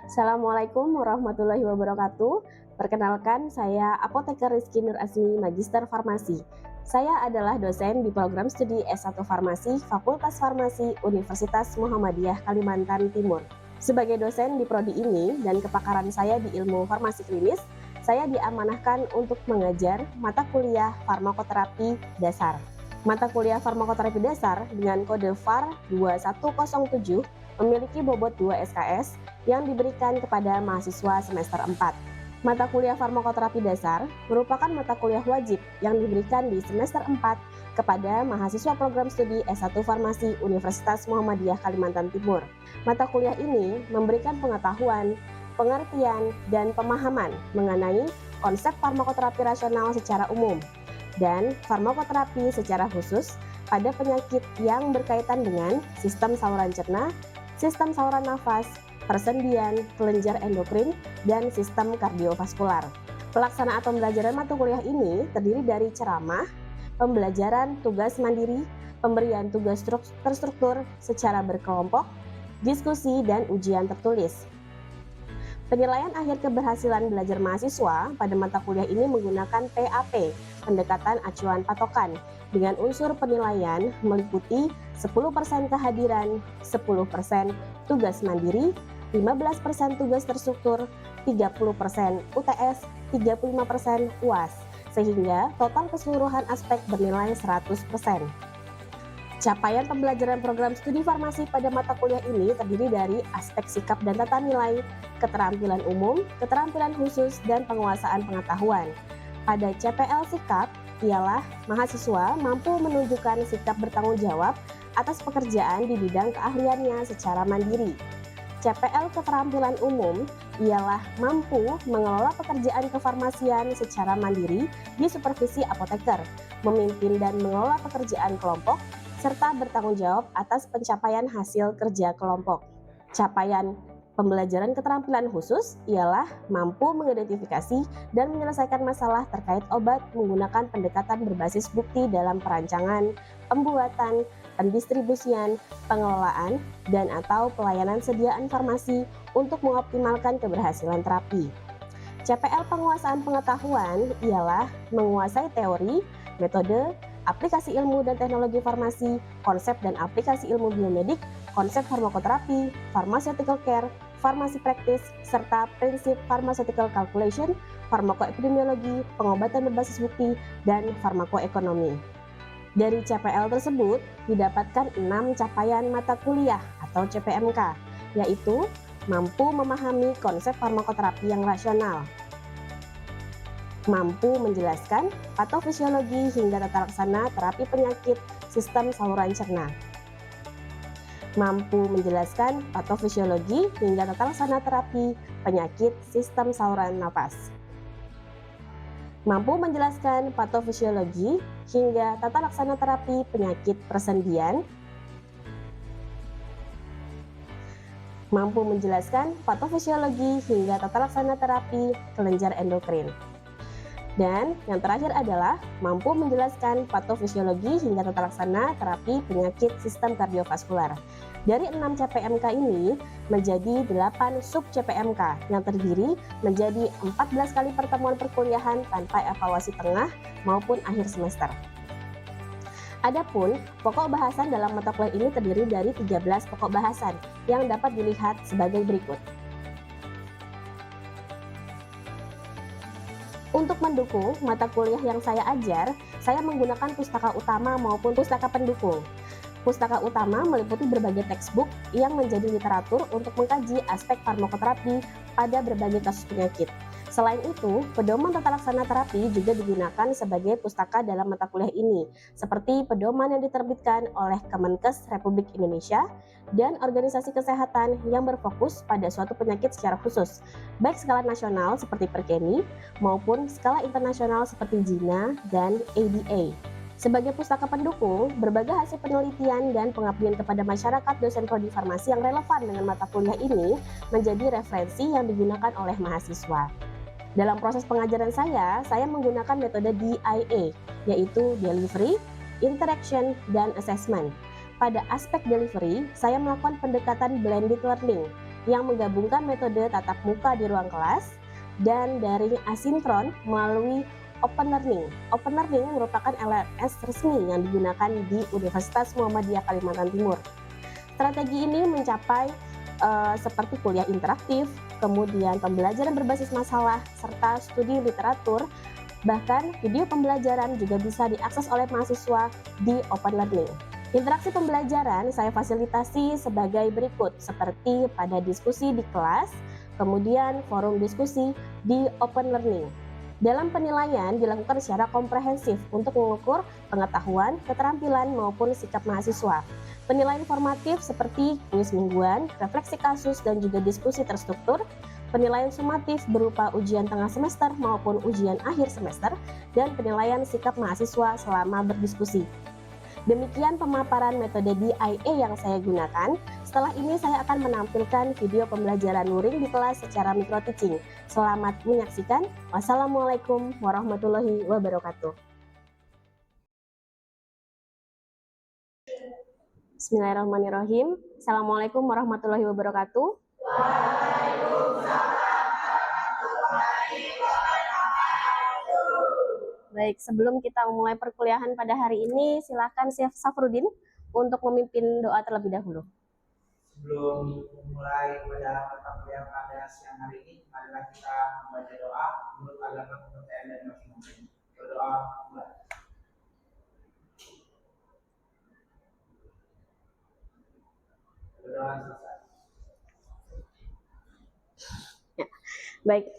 Assalamualaikum warahmatullahi wabarakatuh. Perkenalkan, saya Apoteker Rizky Nur Azmi, Magister Farmasi. Saya adalah dosen di program studi S1 Farmasi, Fakultas Farmasi, Universitas Muhammadiyah Kalimantan Timur. Sebagai dosen di prodi ini dan kepakaran saya di ilmu farmasi klinis, saya diamanahkan untuk mengajar mata kuliah farmakoterapi dasar. Mata kuliah farmakoterapi dasar dengan kode FAR 2107 memiliki bobot 2 SKS yang diberikan kepada mahasiswa semester 4. Mata kuliah farmakoterapi dasar merupakan mata kuliah wajib yang diberikan di semester 4 kepada mahasiswa program studi S1 Farmasi Universitas Muhammadiyah Kalimantan Timur. Mata kuliah ini memberikan pengetahuan, pengertian, dan pemahaman mengenai konsep farmakoterapi rasional secara umum dan farmakoterapi secara khusus pada penyakit yang berkaitan dengan sistem saluran cerna, sistem saluran nafas, persendian, kelenjar endokrin, dan sistem kardiovaskular. Pelaksanaan pembelajaran mata kuliah ini terdiri dari ceramah, pembelajaran tugas mandiri, pemberian tugas terstruktur secara berkelompok, diskusi, dan ujian tertulis. Penilaian akhir keberhasilan belajar mahasiswa pada mata kuliah ini menggunakan PAP, pendekatan acuan patokan, dengan unsur penilaian meliputi 10% kehadiran, 10% tugas mandiri, 15% tugas terstruktur, 30% UTS, 35% UAS, sehingga total keseluruhan aspek bernilai 100%. Capaian pembelajaran program studi farmasi pada mata kuliah ini terdiri dari aspek sikap dan tata nilai, keterampilan umum, keterampilan khusus, dan penguasaan pengetahuan. Pada CPL sikap, ialah mahasiswa mampu menunjukkan sikap bertanggung jawab atas pekerjaan di bidang keahliannya secara mandiri. CPL keterampilan umum ialah mampu mengelola pekerjaan kefarmasian secara mandiri di supervisi apoteker, memimpin dan mengelola pekerjaan kelompok, serta bertanggung jawab atas pencapaian hasil kerja kelompok. Capaian pembelajaran keterampilan khusus ialah mampu mengidentifikasi dan menyelesaikan masalah terkait obat menggunakan pendekatan berbasis bukti dalam perancangan, pembuatan, pendistribusian, pengelolaan, dan atau pelayanan sediaan farmasi untuk mengoptimalkan keberhasilan terapi. CPL penguasaan pengetahuan ialah menguasai teori, metode, aplikasi ilmu dan teknologi farmasi, konsep dan aplikasi ilmu biomedik, konsep farmakoterapi, pharmaceutical care, farmasi praktis, serta prinsip pharmaceutical calculation, farmakoepidemiologi, pengobatan berbasis bukti, dan farmakoekonomi. Dari CPL tersebut didapatkan 6 capaian mata kuliah atau CPMK, yaitu mampu memahami konsep farmakoterapi yang rasional, mampu menjelaskan patofisiologi hingga tata laksana terapi penyakit sistem saluran cerna, mampu menjelaskan patofisiologi hingga tata laksana terapi penyakit sistem saluran nafas, mampu menjelaskan patofisiologi hingga tata laksana terapi penyakit persendian, mampu menjelaskan patofisiologi hingga tata laksana terapi kelenjar endokrin. Dan yang terakhir adalah mampu menjelaskan patofisiologi hingga tata laksana terapi penyakit sistem kardiovaskular. Dari 6 CPMK ini menjadi 8 sub CPMK yang terdiri menjadi 14 kali pertemuan perkuliahan tanpa evaluasi tengah maupun akhir semester. Adapun pokok bahasan dalam mata kuliah ini terdiri dari 13 pokok bahasan yang dapat dilihat sebagai berikut. Untuk mendukung mata kuliah yang saya ajar, saya menggunakan pustaka utama maupun pustaka pendukung. Pustaka utama meliputi berbagai textbook yang menjadi literatur untuk mengkaji aspek farmakoterapi pada berbagai kasus penyakit. Selain itu, pedoman tata laksana terapi juga digunakan sebagai pustaka dalam mata kuliah ini, seperti pedoman yang diterbitkan oleh Kemenkes Republik Indonesia dan organisasi kesehatan yang berfokus pada suatu penyakit secara khusus, baik skala nasional seperti Perkeni maupun skala internasional seperti JINA dan ADA. Sebagai pustaka pendukung, berbagai hasil penelitian dan pengabdian kepada masyarakat dosen prodi farmasi yang relevan dengan mata kuliah ini menjadi referensi yang digunakan oleh mahasiswa. Dalam proses pengajaran saya menggunakan metode DIA, yaitu Delivery, Interaction, dan Assessment. Pada aspek delivery, saya melakukan pendekatan blended learning, yang menggabungkan metode tatap muka di ruang kelas dan daring asinkron melalui Open Learning. Open Learning merupakan LMS resmi yang digunakan di Universitas Muhammadiyah Kalimantan Timur. Strategi ini mencapai seperti kuliah interaktif, kemudian pembelajaran berbasis masalah, serta studi literatur. Bahkan video pembelajaran juga bisa diakses oleh mahasiswa di Open Learning. Interaksi pembelajaran saya fasilitasi sebagai berikut, seperti pada diskusi di kelas, kemudian forum diskusi di Open Learning. Dalam penilaian dilakukan secara komprehensif untuk mengukur pengetahuan, keterampilan, maupun sikap mahasiswa. Penilaian formatif seperti kuis mingguan, refleksi kasus, dan juga diskusi terstruktur. Penilaian sumatif berupa ujian tengah semester maupun ujian akhir semester, dan penilaian sikap mahasiswa selama berdiskusi. Demikian pemaparan metode DIA yang saya gunakan. Setelah ini saya akan menampilkan video pembelajaran luring di kelas secara micro teaching. Selamat menyaksikan. Wassalamualaikum warahmatullahi wabarakatuh. Bismillahirrahmanirrahim. Assalamualaikum warahmatullahi wabarakatuh. Baik, sebelum kita memulai perkuliahan pada hari ini, silakan Syekh Safrudin untuk memimpin doa terlebih dahulu. Sebelum memulai pada mata kuliah pada siang hari ini, marilah kita membaca doa menurut agama kepercayaan dan masing-masing. Berdoa mulai. Berdoa selesai. Ya, baik.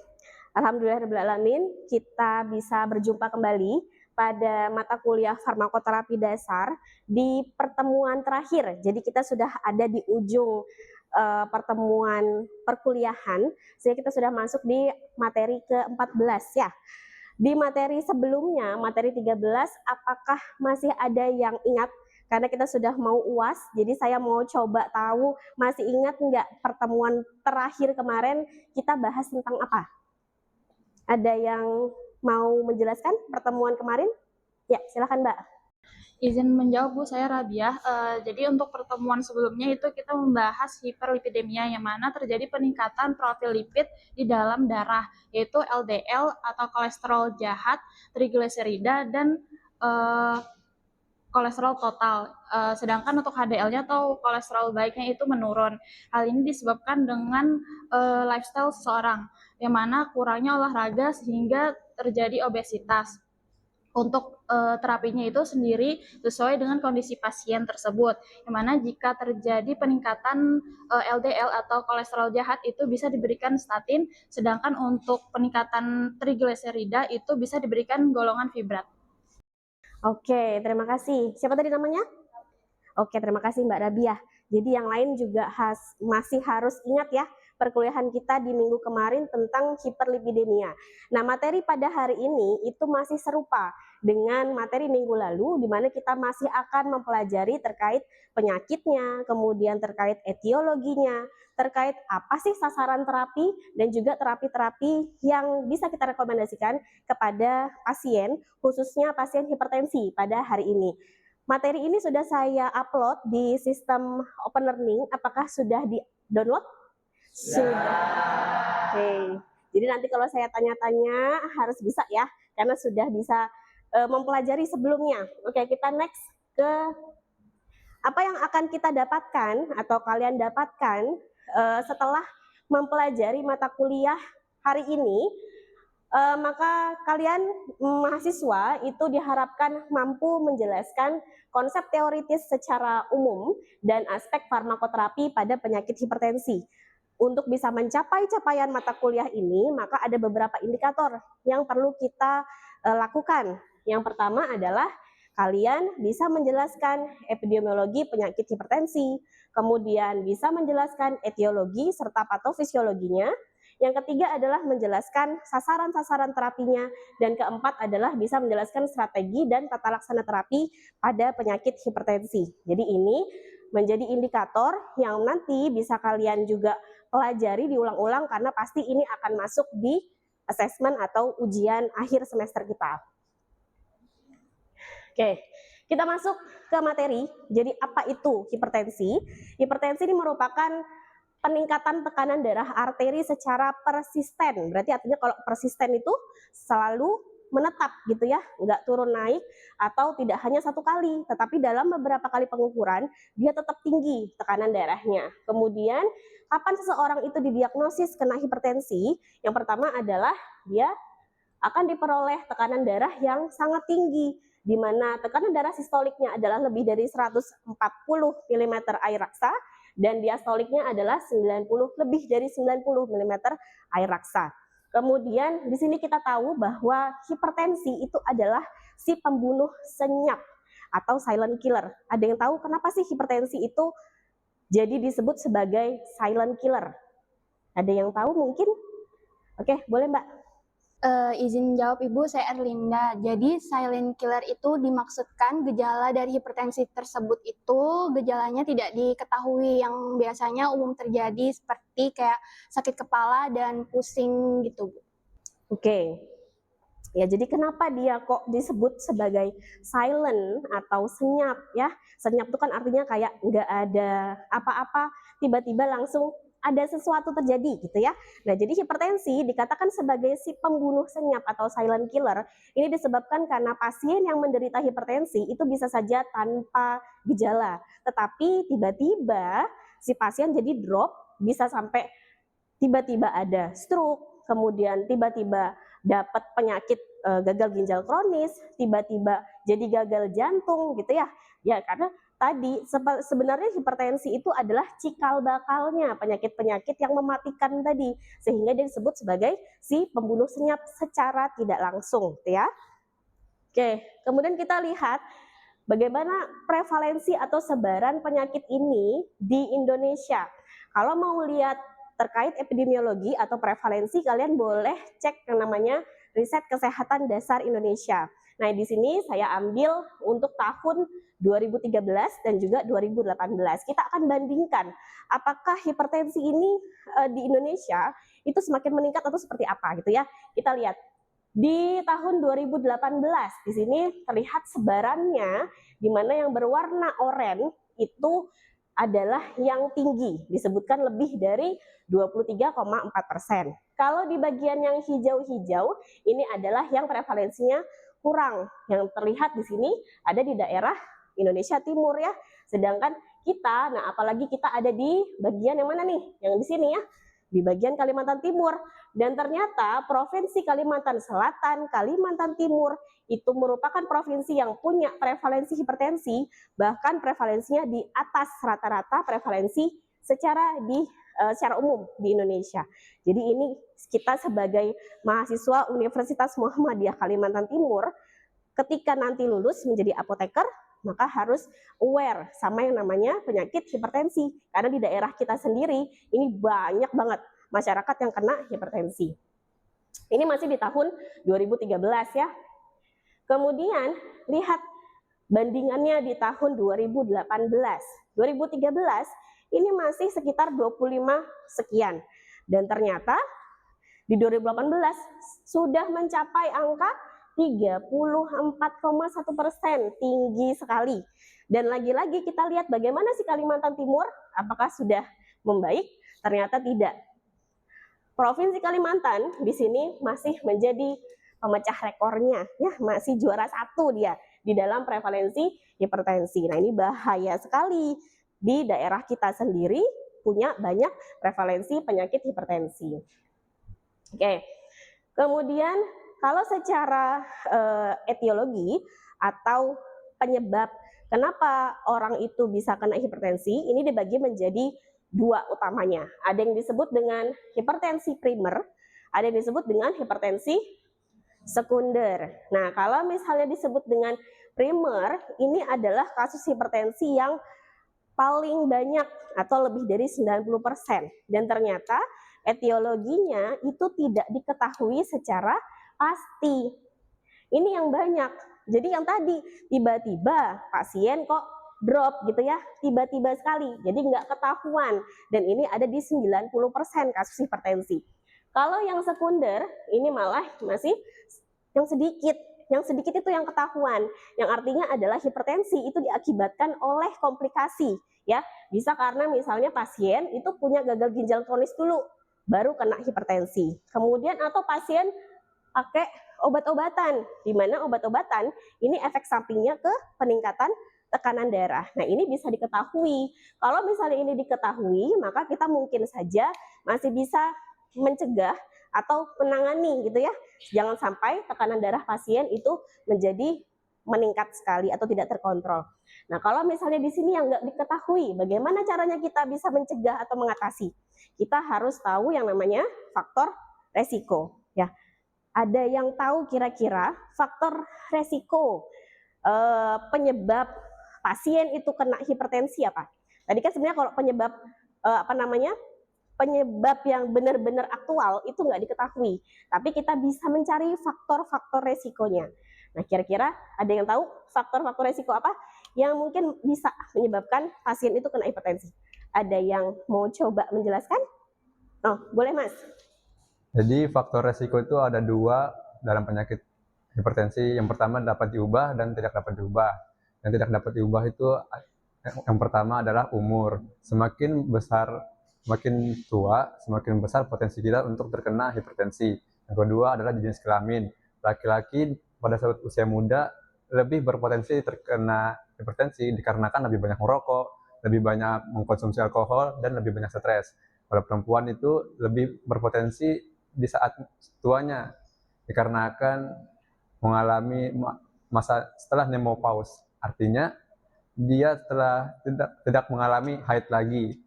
Alhamdulillahirrahmanirrahim, kita bisa berjumpa kembali pada mata kuliah farmakoterapi dasar di pertemuan terakhir. Jadi kita sudah ada di ujung pertemuan perkuliahan, sehingga kita sudah masuk di materi ke-14 ya. Di materi sebelumnya, materi 13, apakah masih ada yang ingat? Karena kita sudah mau UAS, jadi saya mau coba tahu masih ingat nggak pertemuan terakhir kemarin kita bahas tentang apa? Ada yang mau menjelaskan pertemuan kemarin? Ya, silakan Mbak. Izin menjawab Bu, saya Rabiah. Jadi untuk pertemuan sebelumnya itu kita membahas hiperlipidemia yang mana terjadi peningkatan profil lipid di dalam darah, yaitu LDL atau kolesterol jahat, trigliserida, dan kolesterol total. Sedangkan untuk HDL-nya atau kolesterol baiknya itu menurun. Hal ini disebabkan dengan lifestyle seseorang, yang mana kurangnya olahraga sehingga terjadi obesitas. Untuk terapinya itu sendiri sesuai dengan kondisi pasien tersebut, yang mana jika terjadi peningkatan LDL atau kolesterol jahat itu bisa diberikan statin, sedangkan untuk peningkatan trigliserida itu bisa diberikan golongan fibrat. Oke, terima kasih. Siapa tadi namanya? Oke, terima kasih Mbak Rabiah. Jadi yang lain juga masih harus ingat ya, perkuliahan kita di minggu kemarin tentang hiperlipidemia. Nah, materi pada hari ini itu masih serupa dengan materi minggu lalu, di mana kita masih akan mempelajari terkait penyakitnya, kemudian terkait etiologinya, terkait apa sih sasaran terapi, dan juga terapi-terapi yang bisa kita rekomendasikan kepada pasien, khususnya pasien hipertensi pada hari ini. Materi ini sudah saya upload di sistem Open Learning. Apakah sudah di-download? Sudah. Oke. Jadi nanti kalau saya tanya-tanya harus bisa ya, karena sudah bisa mempelajari sebelumnya. Oke, kita next ke apa yang akan kita dapatkan atau kalian dapatkan setelah mempelajari mata kuliah hari ini. Maka kalian mahasiswa itu diharapkan mampu menjelaskan konsep teoritis secara umum dan aspek farmakoterapi pada penyakit hipertensi. Untuk bisa mencapai capaian mata kuliah ini, maka ada beberapa indikator yang perlu kita lakukan. Yang pertama adalah kalian bisa menjelaskan epidemiologi penyakit hipertensi, kemudian bisa menjelaskan etiologi serta patofisiologinya. Yang ketiga adalah menjelaskan sasaran-sasaran terapinya, dan keempat adalah bisa menjelaskan strategi dan tata laksana terapi pada penyakit hipertensi. Jadi ini menjadi indikator yang nanti bisa kalian juga pelajari diulang-ulang, karena pasti ini akan masuk di assessment atau ujian akhir semester kita. Oke, kita masuk ke materi. Jadi apa itu hipertensi? Hipertensi ini merupakan peningkatan tekanan darah arteri secara persisten. Berarti artinya kalau persisten itu selalu menetap gitu ya, nggak turun naik atau tidak hanya satu kali, tetapi dalam beberapa kali pengukuran dia tetap tinggi tekanan darahnya. Kemudian kapan seseorang itu didiagnosis kena hipertensi? Yang pertama adalah dia akan diperoleh tekanan darah yang sangat tinggi, di mana tekanan darah sistoliknya adalah lebih dari 140 mm air raksa dan diastoliknya adalah 90 lebih dari 90 mm air raksa. Kemudian di sini kita tahu bahwa hipertensi itu adalah si pembunuh senyap atau silent killer. Ada yang tahu kenapa sih hipertensi itu jadi disebut sebagai silent killer? Ada yang tahu mungkin? Oke, boleh Mbak. Izin jawab Ibu, saya Erlinda. Jadi silent killer itu dimaksudkan gejala dari hipertensi tersebut itu gejalanya tidak diketahui, yang biasanya umum terjadi seperti kayak sakit kepala dan pusing gitu, Bu. Oke. Ya, jadi kenapa dia kok disebut sebagai silent atau senyap ya? Senyap itu kan artinya kayak nggak ada apa-apa, tiba-tiba langsung ada sesuatu terjadi gitu ya. Nah, jadi hipertensi dikatakan sebagai si pembunuh senyap atau silent killer. Ini disebabkan karena pasien yang menderita hipertensi itu bisa saja tanpa gejala, tetapi tiba-tiba si pasien jadi drop, bisa sampai tiba-tiba ada stroke, kemudian tiba-tiba dapat penyakit gagal ginjal kronis, tiba-tiba jadi gagal jantung gitu ya. Ya, karena tadi sebenarnya hipertensi itu adalah cikal bakalnya penyakit-penyakit yang mematikan tadi, sehingga dia disebut sebagai si pembunuh senyap secara tidak langsung gitu ya. Oke, kemudian kita lihat bagaimana prevalensi atau sebaran penyakit ini di Indonesia. Kalau mau lihat terkait epidemiologi atau prevalensi, kalian boleh cek yang namanya Riset Kesehatan Dasar Indonesia. Nah, di sini saya ambil untuk tahun 2013 dan juga 2018. Kita akan bandingkan apakah hipertensi ini di Indonesia itu semakin meningkat atau seperti apa gitu ya. Kita lihat di tahun 2018 di sini terlihat sebarannya, di mana yang berwarna oranye itu adalah yang tinggi, disebutkan lebih dari 23,4%. Kalau di bagian yang hijau-hijau, ini adalah yang prevalensinya kurang. Yang terlihat di sini ada di daerah Indonesia Timur ya. Sedangkan kita, nah apalagi kita ada di bagian yang mana nih? Yang di sini ya, di bagian Kalimantan Timur. Dan ternyata Provinsi Kalimantan Selatan, Kalimantan Timur itu merupakan provinsi yang punya prevalensi hipertensi, bahkan prevalensinya di atas rata-rata prevalensi secara umum di Indonesia. Jadi ini kita sebagai mahasiswa Universitas Muhammadiyah Kalimantan Timur, ketika nanti lulus menjadi apoteker, maka harus aware sama yang namanya penyakit hipertensi. Karena di daerah kita sendiri ini banyak banget masyarakat yang kena hipertensi. Ini masih di tahun 2013 ya. Kemudian lihat bandingannya di tahun 2018. 2013 ini masih sekitar 25 sekian. Dan ternyata di 2018 sudah mencapai angka 34,1%, tinggi sekali. Dan lagi-lagi kita lihat bagaimana si Kalimantan Timur, apakah sudah membaik? Ternyata tidak. Provinsi Kalimantan di sini masih menjadi pemecah rekornya, ya masih juara 1 dia di dalam prevalensi hipertensi. Nah, ini bahaya sekali, di daerah kita sendiri punya banyak prevalensi penyakit hipertensi. Oke, kemudian kalau secara etiologi atau penyebab kenapa orang itu bisa kena hipertensi, ini dibagi menjadi 2 utamanya. Ada yang disebut dengan hipertensi primer, ada yang disebut dengan hipertensi sekunder. Nah, kalau misalnya disebut dengan primer, ini adalah kasus hipertensi yang paling banyak atau lebih dari 90%. Dan ternyata etiologinya itu tidak diketahui secara pasti. Ini yang banyak. Jadi yang tadi tiba-tiba pasien kok drop gitu ya, tiba-tiba sekali. Jadi nggak ketahuan. Dan ini ada di 90% kasus hipertensi. Kalau yang sekunder ini malah masih yang sedikit, yang sedikit itu yang ketahuan, yang artinya adalah hipertensi itu diakibatkan oleh komplikasi, ya. Bisa karena misalnya pasien itu punya gagal ginjal kronis dulu, baru kena hipertensi. Kemudian atau pasien pakai obat-obatan, di mana obat-obatan ini efek sampingnya ke peningkatan tekanan darah. Nah, ini bisa diketahui. Kalau misalnya ini diketahui, maka kita mungkin saja masih bisa mencegah atau menangani gitu ya. Jangan sampai tekanan darah pasien itu menjadi meningkat sekali atau tidak terkontrol. Nah, kalau misalnya di sini yang nggak diketahui, bagaimana caranya kita bisa mencegah atau mengatasi? Kita harus tahu yang namanya faktor resiko. Ya, ada yang tahu kira-kira faktor resiko penyebab pasien itu kena hipertensi apa? Tadi kan sebenarnya kalau penyebab penyebab yang benar-benar aktual itu nggak diketahui, tapi kita bisa mencari faktor-faktor resikonya. Nah, kira-kira ada yang tahu faktor-faktor resiko apa yang mungkin bisa menyebabkan pasien itu kena hipertensi? Ada yang mau coba menjelaskan? Oh, boleh Mas. Jadi faktor resiko itu ada dua dalam penyakit hipertensi. Yang pertama dapat diubah dan tidak dapat diubah. Yang tidak dapat diubah itu yang pertama adalah umur. Semakin besar, semakin tua, semakin besar potensi kita untuk terkena hipertensi. Yang kedua adalah jenis kelamin. Laki-laki pada saat usia muda lebih berpotensi terkena hipertensi dikarenakan lebih banyak merokok, lebih banyak mengkonsumsi alkohol, dan lebih banyak stres. Kalau perempuan itu lebih berpotensi di saat tuanya dikarenakan mengalami masa setelah menopause, artinya dia setelah tidak mengalami haid lagi.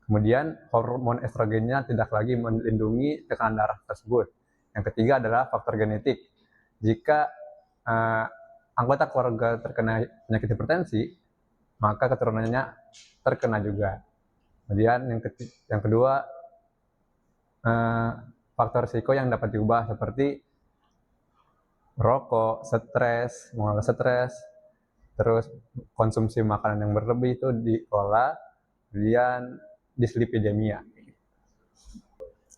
Kemudian hormon estrogennya tidak lagi melindungi tekanan darah tersebut. Yang ketiga adalah faktor genetik. Jika anggota keluarga terkena penyakit hipertensi, maka keturunannya terkena juga. Kemudian yang kedua, faktor risiko yang dapat diubah seperti merokok, stres, mengelola stres, terus konsumsi makanan yang berlebih itu diolah, kemudian dislipidemia.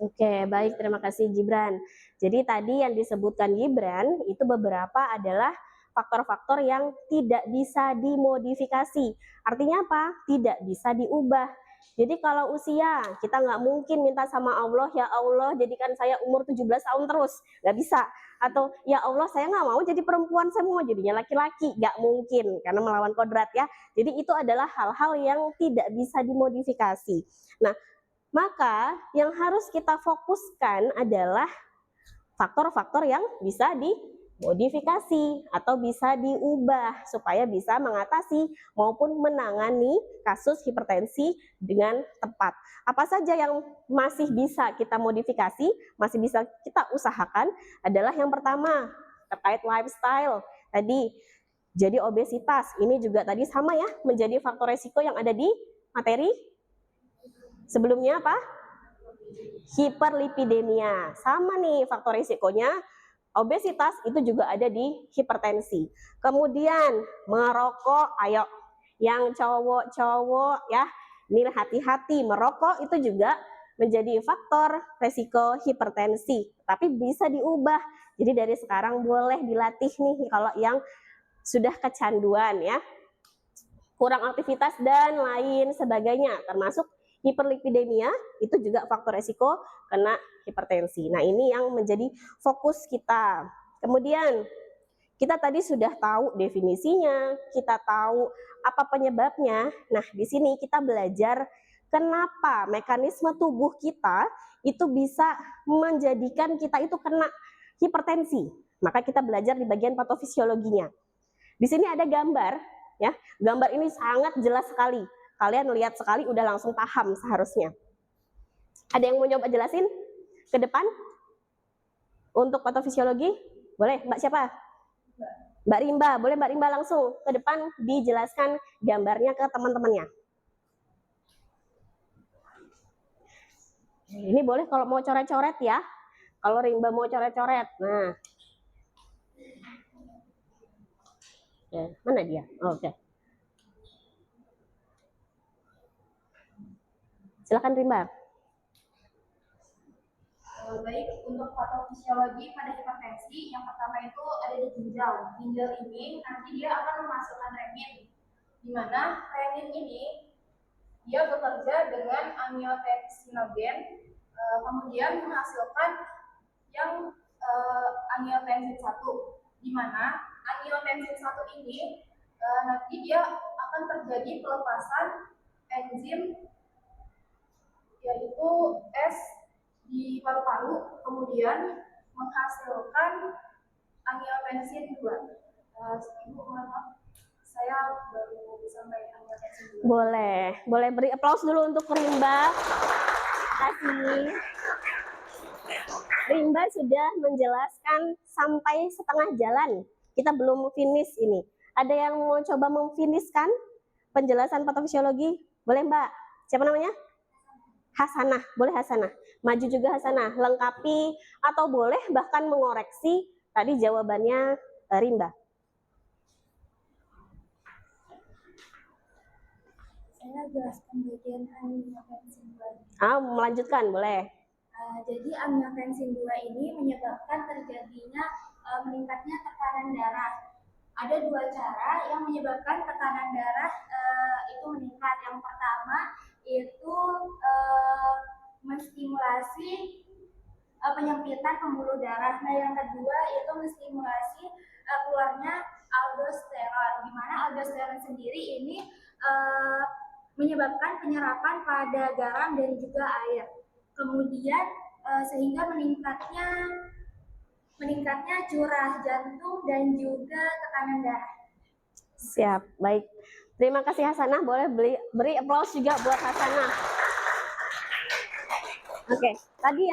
Oke, baik, terima kasih Gibran. Jadi tadi yang disebutkan Gibran itu beberapa adalah faktor-faktor yang tidak bisa dimodifikasi. Artinya apa? Tidak bisa diubah. Jadi kalau usia, kita nggak mungkin minta sama Allah, ya Allah jadikan saya umur 17 tahun terus. Nggak bisa. Atau ya Allah saya nggak mau jadi perempuan, saya mau jadinya laki-laki. Nggak mungkin, karena melawan kodrat ya. Jadi itu adalah hal-hal yang tidak bisa dimodifikasi. Nah, maka yang harus kita fokuskan adalah faktor-faktor yang bisa dimodifikasi atau bisa diubah supaya bisa mengatasi maupun menangani kasus hipertensi dengan tepat. Apa saja yang masih bisa kita modifikasi, masih bisa kita usahakan adalah yang pertama terkait lifestyle tadi. Jadi obesitas ini juga tadi sama ya, menjadi faktor resiko yang ada di materi sebelumnya apa? Hiperlipidemia. Sama nih faktor risikonya. Obesitas itu juga ada di hipertensi. Kemudian merokok, ayo yang cowok-cowok ya, ini hati-hati, merokok itu juga menjadi faktor resiko hipertensi. Tapi bisa diubah. Jadi dari sekarang boleh dilatih nih kalau yang sudah kecanduan ya. Kurang aktivitas dan lain sebagainya, termasuk hiperlipidemia itu juga faktor resiko kena hipertensi. Nah, ini yang menjadi fokus kita. Kemudian kita tadi sudah tahu definisinya, kita tahu apa penyebabnya. Nah, di sini kita belajar kenapa mekanisme tubuh kita itu bisa menjadikan kita itu kena hipertensi. Maka kita belajar di bagian patofisiologinya. Di sini ada gambar, ya. Gambar ini sangat jelas sekali. Kalian lihat sekali udah langsung paham seharusnya. Ada yang mau coba jelasin ke depan? Untuk patofisiologi? Boleh, Mbak siapa? Mbak Rimba, boleh Mbak Rimba langsung ke depan dijelaskan gambarnya ke teman-temannya. Ini boleh kalau mau coret-coret ya. Kalau Rimba mau coret-coret. Nah. Ya, mana dia? Oh, oke. Silakan Rimba. Baik, untuk patofisiologi pada hipertensi, yang pertama itu ada di ginjal. Ginjal ini nanti dia akan memasukkan renin, di mana renin ini dia bekerja dengan angiotensinogen, kemudian menghasilkan yang angiotensin 1, di mana angiotensin 1 ini nanti dia akan terjadi pelepasan enzim yaitu S di paru-paru, kemudian menghasilkan angiotensin 2. Ibu, mohon maaf, saya baru sampai angiotensin 2. Boleh beri aplaus dulu untuk Rimba. Kasih. Rimba sudah menjelaskan sampai setengah jalan. Kita belum finish ini. Ada yang mau coba memfinishkan penjelasan patofisiologi? Boleh Mbak? Siapa namanya? Hasanah. Boleh Hasanah. Maju juga Hasanah. Lengkapi atau boleh bahkan mengoreksi tadi jawabannya Rimba. Saya jelaskan bagian angiotensin 2. Melanjutkan, boleh. Jadi angiotensin 2 ini menyebabkan terjadinya meningkatnya tekanan darah. Ada 2 cara yang menyebabkan tekanan darah itu meningkat. Yang pertama itu menstimulasi penyempitan pembuluh darah. Nah, yang kedua itu menstimulasi keluarnya aldosteron, di mana aldosteron sendiri ini menyebabkan penyerapan pada garam dan juga air. Kemudian sehingga meningkatnya curah jantung dan juga tekanan darah. Siap, baik. Terima kasih Hasanah. Boleh beri aplaus juga buat Hasanah. Oke, tadi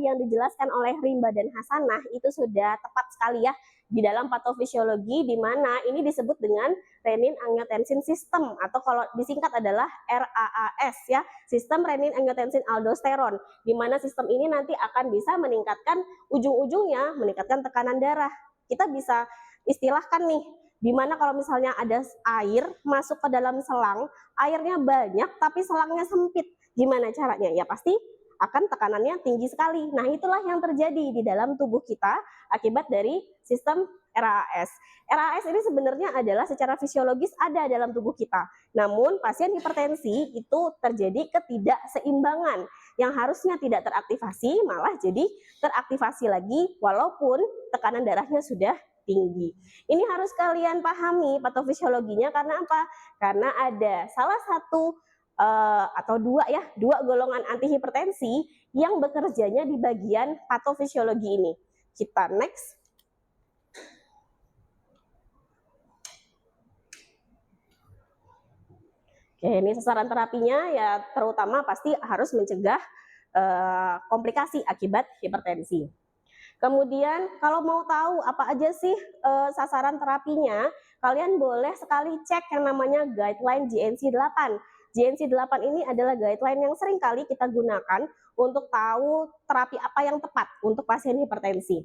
yang dijelaskan oleh Rimba dan Hasanah itu sudah tepat sekali ya di dalam patofisiologi, di mana ini disebut dengan renin angiotensin system atau kalau disingkat adalah RAAS ya, sistem renin angiotensin aldosteron, di mana sistem ini nanti akan bisa meningkatkan ujung-ujungnya meningkatkan tekanan darah. Kita bisa istilahkan nih, di mana kalau misalnya ada air masuk ke dalam selang, airnya banyak tapi selangnya sempit. Gimana caranya? Ya pasti akan tekanannya tinggi sekali. Nah, itulah yang terjadi di dalam tubuh kita akibat dari sistem RAAS. RAAS ini sebenarnya adalah secara fisiologis ada dalam tubuh kita. Namun, pasien hipertensi itu terjadi ketidakseimbangan yang harusnya tidak teraktivasi malah jadi teraktivasi lagi walaupun tekanan darahnya sudah tinggi. Ini harus kalian pahami patofisiologinya karena apa? Karena ada salah satu atau dua golongan antihipertensi yang bekerjanya di bagian patofisiologi ini. Kita next. Oke, ini sasaran terapinya ya terutama pasti harus mencegah komplikasi akibat hipertensi. Kemudian kalau mau tahu apa aja sih sasaran terapinya, kalian boleh sekali cek yang namanya guideline GNC 8. GNC 8 ini adalah guideline yang sering kali kita gunakan untuk tahu terapi apa yang tepat untuk pasien hipertensi.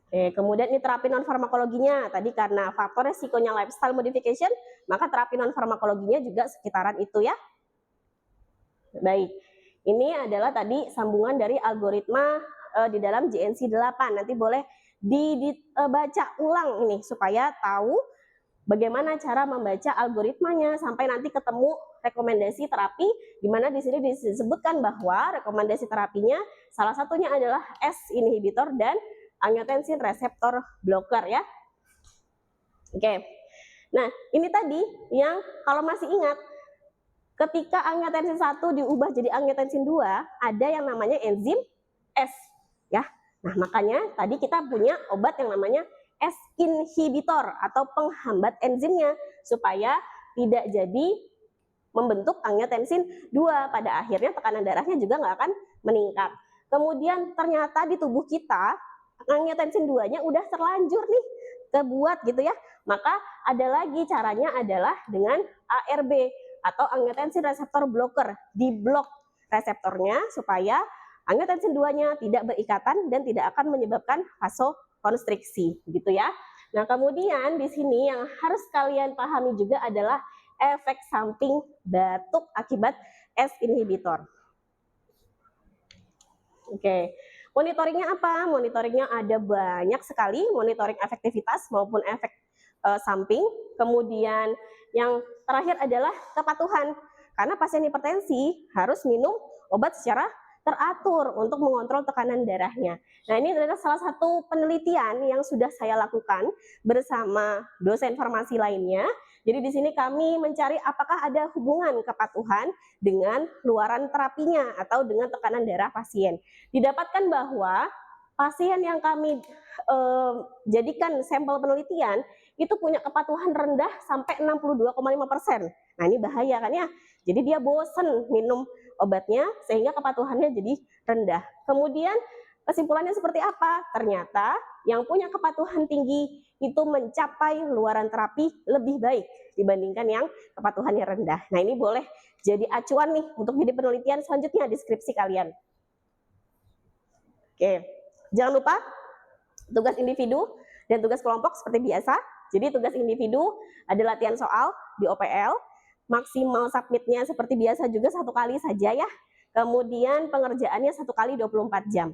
Oke, kemudian ini terapi non-farmakologinya. Tadi karena faktor resikonya lifestyle modification, maka terapi non-farmakologinya juga sekitaran itu ya. Baik, ini adalah tadi sambungan dari algoritma di dalam GNC 8. Nanti boleh dibaca ulang ini supaya tahu bagaimana cara membaca algoritmanya sampai nanti ketemu rekomendasi terapi, di mana di sini disebutkan bahwa rekomendasi terapinya salah satunya adalah S inhibitor dan angiotensin reseptor blocker ya. Oke. Nah, ini tadi yang kalau masih ingat ketika angiotensin 1 diubah jadi angiotensin 2, ada yang namanya enzim S ya. Nah, makanya tadi kita punya obat yang namanya S inhibitor atau penghambat enzimnya supaya tidak jadi membentuk angiotensin 2. Pada akhirnya tekanan darahnya juga nggak akan meningkat. Kemudian ternyata di tubuh kita angiotensin 2-nya udah terlanjur nih kebuat gitu ya. Maka ada lagi caranya adalah dengan ARB atau angiotensin reseptor blocker. Diblok reseptornya supaya angiotensin 2-nya tidak berikatan dan tidak akan menyebabkan vasokonstriksi gitu ya. Nah, kemudian di sini yang harus kalian pahami juga adalah efek samping batuk akibat S inhibitor. Oke, monitoringnya apa? Monitoringnya ada banyak sekali, monitoring efektivitas maupun efek samping. Kemudian yang terakhir adalah kepatuhan. Karena pasien hipertensi harus minum obat secara teratur untuk mengontrol tekanan darahnya. Nah, ini adalah salah satu penelitian yang sudah saya lakukan bersama dosen farmasi lainnya. Jadi di sini kami mencari apakah ada hubungan kepatuhan dengan luaran terapinya atau dengan tekanan darah pasien. Didapatkan bahwa pasien yang kami jadikan sampel penelitian itu punya kepatuhan rendah sampai 62,5%. Nah, ini bahaya kan ya. Jadi dia bosen minum obatnya sehingga kepatuhannya jadi rendah. Kemudian kesimpulannya seperti apa? Ternyata yang punya kepatuhan tinggi itu mencapai luaran terapi lebih baik dibandingkan yang kepatuhannya rendah. Nah, ini boleh jadi acuan nih untuk jadi penelitian selanjutnya di skripsi kalian. Oke, jangan lupa tugas individu dan tugas kelompok seperti biasa. Jadi tugas individu ada latihan soal di OPL, maksimal submitnya seperti biasa juga 1 kali saja ya. Kemudian pengerjaannya 1 kali 24 jam.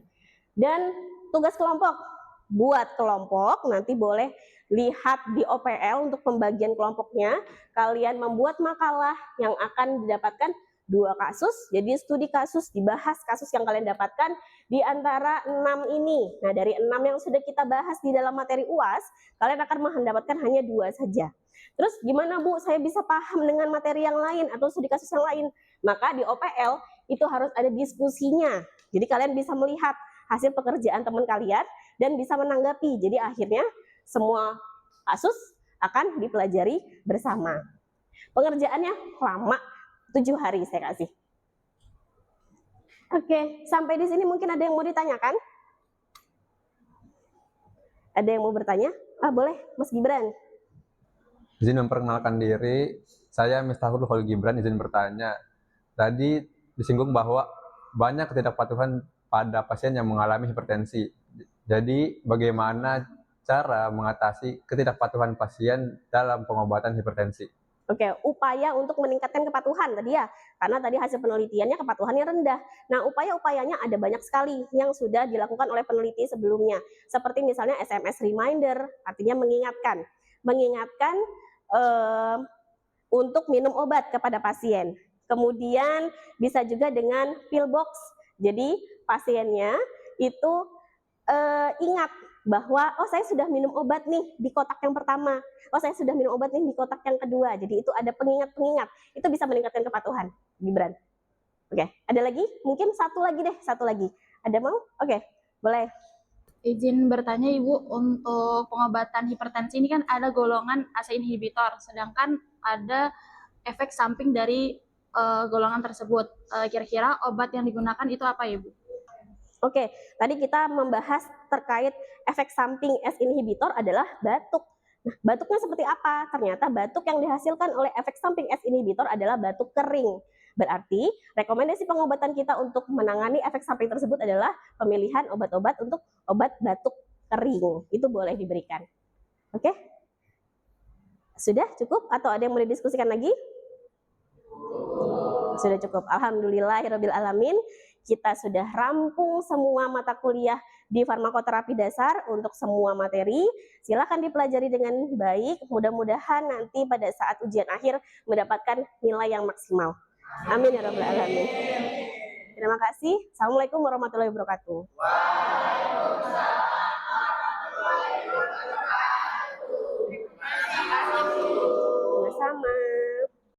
Dan tugas kelompok, buat kelompok nanti boleh lihat di OPL untuk pembagian kelompoknya. Kalian membuat makalah yang akan didapatkan 2 kasus, jadi studi kasus, dibahas kasus yang kalian dapatkan di antara 6 ini. Nah, dari 6 yang sudah kita bahas di dalam materi UAS, kalian akan mendapatkan hanya 2 saja. Terus gimana Bu, saya bisa paham dengan materi yang lain atau studi kasus yang lain? Maka di OPL itu harus ada diskusinya. Jadi kalian bisa melihat hasil pekerjaan teman kalian dan bisa menanggapi. Jadi akhirnya semua kasus akan dipelajari bersama. Pengerjaannya lama, 7 hari saya kasih. Oke, sampai di sini mungkin ada yang mau ditanyakan? Ada yang mau bertanya? Boleh, Mas Gibran. Izin memperkenalkan diri, saya Miftahul Khalil Gibran, izin bertanya. Tadi disinggung bahwa banyak ketidakpatuhan pada pasien yang mengalami hipertensi. Jadi bagaimana cara mengatasi ketidakpatuhan pasien dalam pengobatan hipertensi? Oke, upaya untuk meningkatkan kepatuhan tadi ya, karena tadi hasil penelitiannya kepatuhannya rendah. Nah, upaya-upayanya ada banyak sekali yang sudah dilakukan oleh peneliti sebelumnya. Seperti misalnya SMS reminder, artinya mengingatkan untuk minum obat kepada pasien. Kemudian bisa juga dengan pill box. Jadi pasiennya itu ingat bahwa saya sudah minum obat nih di kotak yang pertama, saya sudah minum obat nih di kotak yang kedua. Jadi itu ada pengingat-pengingat, itu bisa meningkatkan kepatuhan. Gibran. Oke, ada lagi? Mungkin satu lagi. Ada mau? Oke, boleh. Izin bertanya Ibu, untuk pengobatan hipertensi ini kan ada golongan ACE inhibitor, sedangkan ada efek samping dari golongan tersebut. Kira-kira obat yang digunakan itu apa Ibu? Oke, tadi kita membahas terkait efek samping ACE inhibitor adalah batuk. Nah, batuknya seperti apa? Ternyata batuk yang dihasilkan oleh efek samping ACE inhibitor adalah batuk kering. Berarti rekomendasi pengobatan kita untuk menangani efek samping tersebut adalah pemilihan obat-obat untuk obat batuk kering. Itu boleh diberikan. Oke? Sudah cukup atau ada yang mau didiskusikan lagi? Sudah cukup. Alhamdulillahirrabbilalamin. Kita sudah rampung semua mata kuliah di farmakoterapi dasar untuk semua materi. Silakan dipelajari dengan baik. Mudah-mudahan nanti pada saat ujian akhir mendapatkan nilai yang maksimal. Amin ya rabbal alamin. Terima kasih. Assalamualaikum warahmatullahi wabarakatuh. Waalaikumsalam warahmatullahi wabarakatuh.